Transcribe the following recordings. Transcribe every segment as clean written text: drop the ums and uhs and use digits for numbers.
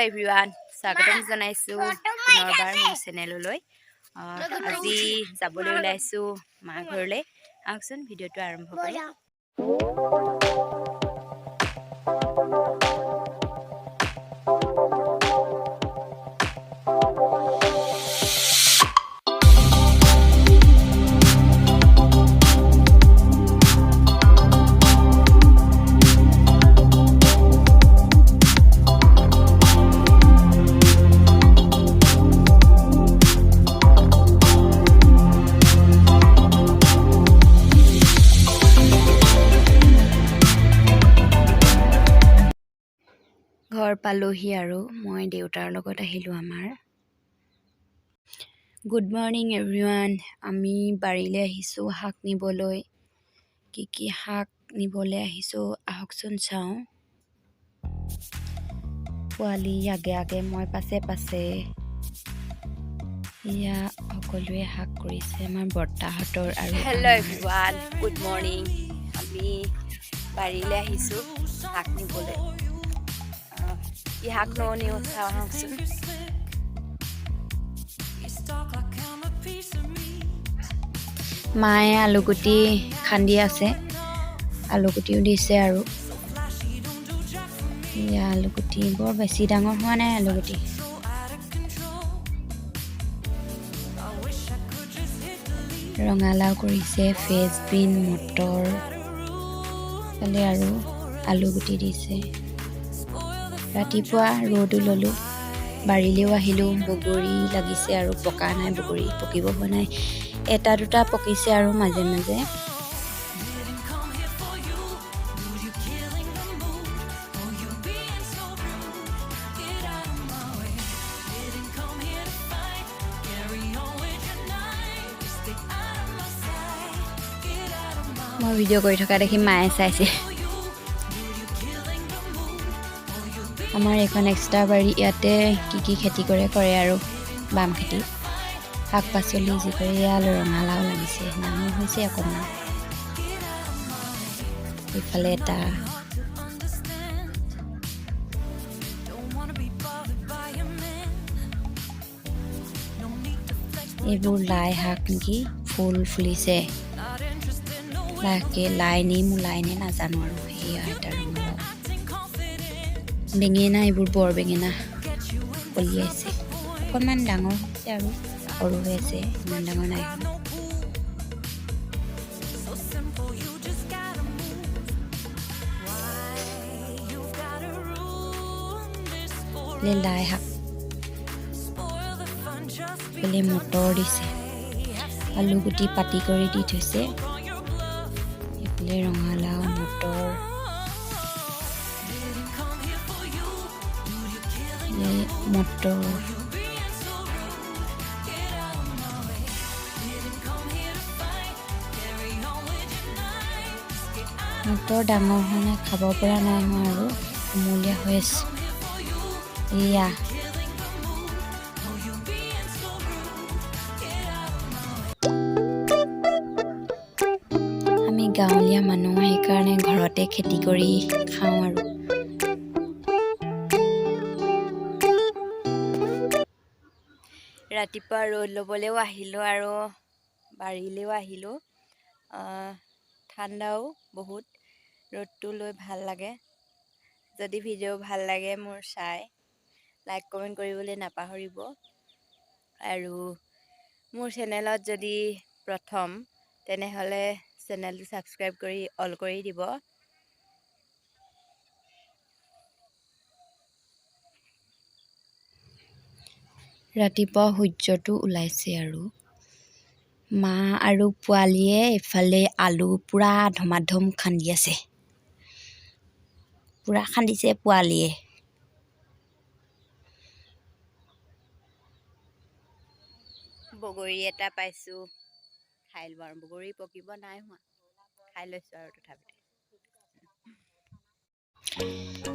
Everyone স্বাগতম জনাইছোঁ পুনৰবাৰ মোৰ চেনেললৈ আজি যাবলৈ ওলাইছোঁ মা ঘৰলৈ আহকচোন ভিডিঅ'টো আৰম্ভ কৰোঁ ঘৰ পালোহি আৰু মই দেউতাৰ লগত আহিলোঁ আমাৰ গুড মৰ্ণিং এভৰিৱান আমি বাৰীলৈ আহিছোঁ শাক নিবলৈ কি শাক নিবলৈ আহিছোঁ আহকচোন চাওঁ পোৱালি আগে আগে মই পাছে পাছে ইয়া সকলোৱে শাক কৰিছে আমাৰ বৰ্তাহঁতৰ আৰু হেল্ল' এভৰিৱান গুড মৰ্ণিং আমি বাৰীলৈ আহিছোঁ শাক নিবলৈ কি শাক নিওঁ চাওঁ আহকচোন মায়ে আলুগুটি খান্দি আছে আলুগুটিও দিছে আৰু এয়া আলুগুটি বৰ বেছি ডাঙৰ হোৱা নাই আলুগুটি ৰঙালাও কৰিছে ফ্ৰেঞ্চবিন মটৰ ফালে আৰু আলুগুটি দিছে ৰাতিপুৱা ৰ'দো ল'লোঁ বাৰীলৈও আহিলোঁ বগৰী লাগিছে আৰু পকা নাই বগৰী পকিব হোৱা নাই এটা দুটা পকিছে আৰু মাজে মাজে মই ভিডিঅ' কৰি থকা দেখি মায়ে চাইছে আমাৰ এখন এক্সট্ৰা বাৰী ইয়াতে কি খেতি কৰে আৰু বাম খেতি শাক পাচলি যি কৰে ইয়াত ৰঙালাও লাগিছে ডাঙৰ হৈছে অকণমান ইফালে এটা এইবোৰ লাই শাক নেকি ফুল ফুলিছে লাই নে নাজানো আৰু সেয়া এটা ৰঙালাও বেঙেনা এইবোৰ বৰ বেঙেনা কলিয়াইছে অকণমান ডাঙৰ হৈছে আৰু সৰু হৈ আছে ইমান ডাঙৰ নাই লাই শাক বোলে মটৰ দিছে আলুগুটি পাতি কৰি দি থৈছে এইফালে ৰঙালাও মটৰ মটৰ ডাঙৰ হোৱা নাই খাব পৰা নাই হোৱা আৰু কুমলীয়া হৈ আছে এয়া আমি গাঁৱলীয়া মানুহ সেইকাৰণে ঘৰতে খেতি কৰি খাওঁ আৰু ৰাতিপুৱা ৰ'দ ল'বলৈও আহিলোঁ আৰু বাৰীলৈও আহিলোঁ ঠাণ্ডাও বহুত ৰ'দটো লৈ ভাল লাগে যদি ভিডিঅ' ভাল লাগে মোৰ চাই লাইক কমেণ্ট কৰিবলৈ নাপাহৰিব আৰু মোৰ চেনেলত যদি প্ৰথম তেনেহ'লে চেনেলটো ছাবস্ক্ৰাইব কৰি অল কৰি দিব ৰাতিপুৱা সূৰ্যটো ওলাইছে আৰু মা আৰু পোৱালীয়ে এইফালে আলু পূৰা ধমাধম খান্দি আছে পূৰা খান্দিছে পোৱালীয়ে বগৰী এটা পাইছোঁ খাই লওঁ আৰু বগৰী পকিব নাই হোৱা খাই লৈছোঁ আৰু তথাপিতে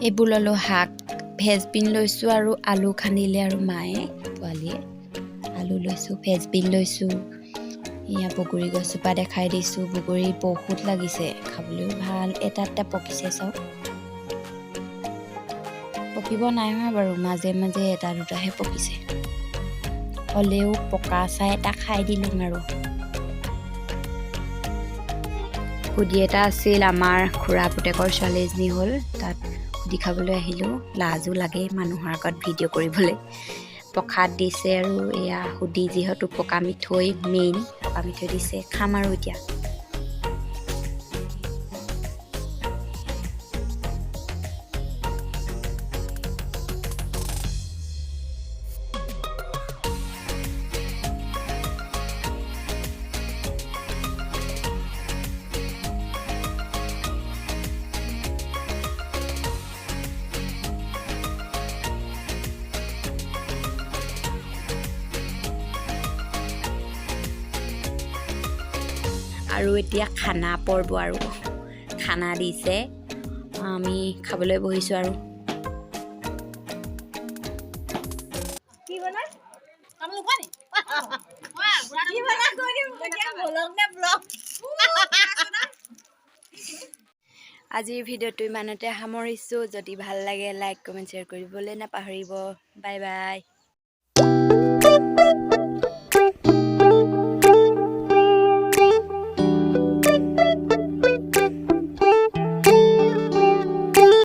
এইবোৰ ল'লোঁ শাক ফ্ৰেঞ্চবিন লৈছোঁ আৰু আলু খান্দিলে আৰু মায়ে পোৱালীয়ে আলু লৈছোঁ ফ্ৰেঞ্চবিন লৈছোঁ এয়া বগৰী গছজোপা দেখাই দিছোঁ বগৰী বহুত লাগিছে খাবলৈও ভাল এটা পকিছে চাওক পকিব নাই হোৱা বাৰু, মাজে মাজে এটা দুটাহে পকিছে। হ'লেও পকা চাই এটা খাই দিলোঁ আৰু। সুধি এটা আছিল, আমাৰ খুৰা পুতেকৰ ছোৱালী এজনী হ'ল, তাত সুধি খাবলৈ আহিলোঁ। লাজো লাগে মানুহৰ আগত ভিডিঅ' কৰিবলৈ। প্ৰসাদ দিছে আৰু এয়া সুধি, যিহেতু পকা মিঠৈ মেইন, পকা মিঠৈ দিছে, খাম আৰু এতিয়া। আৰু এতিয়া খানা পৰ্ব, আৰু খানা দিছে, আমি খাবলৈ বহিছোঁ আৰু। আজিৰ ভিডিঅ'টো ইমানতে সামৰিছোঁ। যদি ভাল লাগে লাইক কমেণ্ট শ্বেয়াৰ কৰিবলৈ নাপাহৰিব। Bye bye.